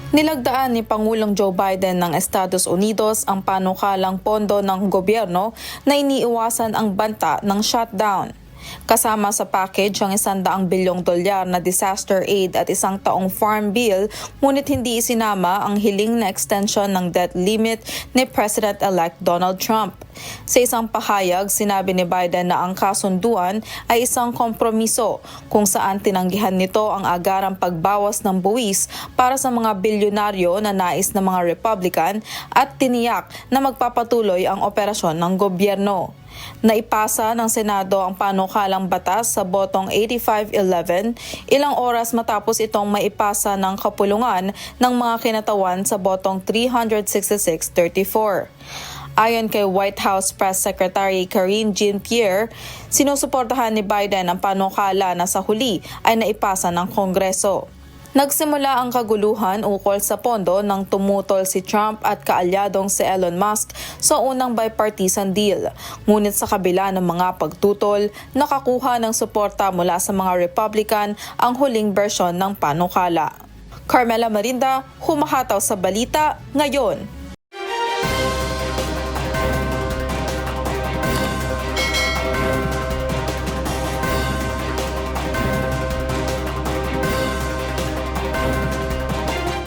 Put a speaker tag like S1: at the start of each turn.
S1: Nilagdaan ni Pangulong Joe Biden ng Estados Unidos ang panukalang pondo ng gobyerno na iniiwasan ang banta ng shutdown. Kasama sa package ang $100 bilyong na disaster aid at isang taong farm bill, ngunit hindi isinama ang hiling na extension ng debt limit ni President-elect Donald Trump. Sa isang pahayag, sinabi ni Biden na ang kasunduan ay isang kompromiso kung saan tinanggihan nito ang agarang pagbawas ng buwis para sa mga bilyonaryo na nais ng mga Republican at tiniyak na magpapatuloy ang operasyon ng gobyerno. Naipasa ng Senado ang panukalang batas sa botong 85-11 ilang oras matapos itong maipasa ng kapulungan ng mga kinatawan sa botong 366-34. Ayon kay White House Press Secretary Karine Jean-Pierre, sinusuportahan ni Biden ang panukala na sa huli ay naipasa ng Kongreso. Nagsimula ang kaguluhan ukol sa pondo nang tumutol si Trump at kaalyadong si Elon Musk sa unang bipartisan deal. Ngunit sa kabila ng mga pagtutol, nakakuha ng suporta mula sa mga Republican ang huling bersyon ng panukala. Carmela Marinda, humahataw sa balita ngayon.